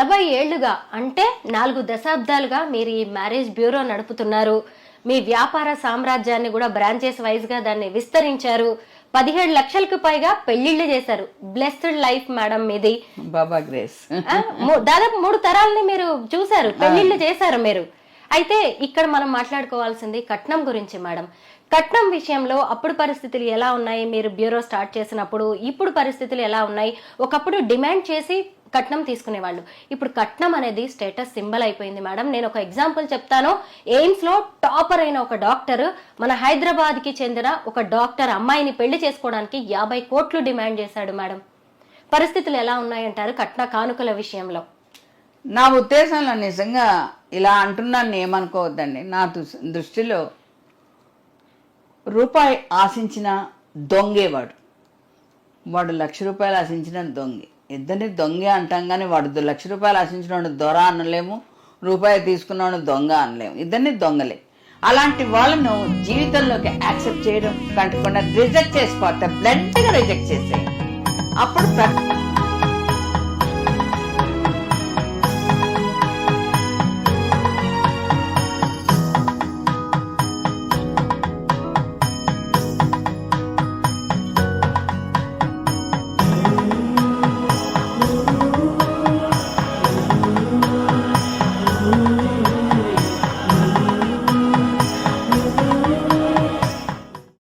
40 ఏళ్లుగా అంటే 4 దశాబ్దాలుగా మీరు ఈ మ్యారేజ్ బ్యూరో నడుపుతున్నారు. మీ వ్యాపార సామ్రాజ్యాన్ని కూడా బ్రాంచెస్ వైజ్ గా దాన్ని విస్తరించారు. 17 లక్షలకు పైగా పెళ్లిళ్లు చేశారు. బ్లెస్డ్ లైఫ్ మేడం మీది. బాబా గ్రేస్. దాదాపు 3 తరాలని మీరు చూశారు, పెళ్లిళ్లు చేశారు మీరు. అయితే ఇక్కడ మనం మాట్లాడుకోవాల్సింది కట్నం గురించి మేడం. కట్నం విషయంలో అప్పుడు పరిస్థితులు ఎలా ఉన్నాయి, మీరు బ్యూరో స్టార్ట్ చేసినప్పుడు ఇప్పుడు పరిస్థితులు ఎలా ఉన్నాయి? ఒకప్పుడు డిమాండ్ చేసి కట్నం తీసుకునేవాళ్ళు, ఇప్పుడు కట్నం అనేది స్టేటస్ సింబల్ అయిపోయింది మేడం. నేను ఒక ఎగ్జాంపుల్ చెప్తాను. ఎయిమ్స్ లో టాపర్ అయిన ఒక డాక్టర్, మన హైదరాబాద్ కి చెందిన ఒక డాక్టర్ అమ్మాయిని పెళ్లి చేసుకోవడానికి 50 కోట్లు డిమాండ్ చేశాడు మేడం. పరిస్థితులు ఎలా ఉన్నాయంటారు కట్న కానుకల విషయంలో? నా ఉద్దేశంలో నిజంగా ఇలా అంటున్నాను ఏమనుకోవద్దండి. నా దృష్టిలో రూపాయి ఆశించిన దొంగేవాడు. వాడు ₹1,00,000 ఆశించిన దొంగే. ఇద్దరిని దొంగే అంటాం కానీ వాడు ₹1,00,000 ఆశించిన దొర అనలేము, రూపాయి తీసుకున్నాడు దొంగ అనలేము. ఇద్దరిని దొంగలే. అలాంటి వాళ్ళను జీవితంలోకి యాక్సెప్ట్ చేయడం కంటకుండా రిజెక్ట్ చేసుకోవాలి, బ్లడ్గా రిజెక్ట్ చేసేయి. అప్పుడు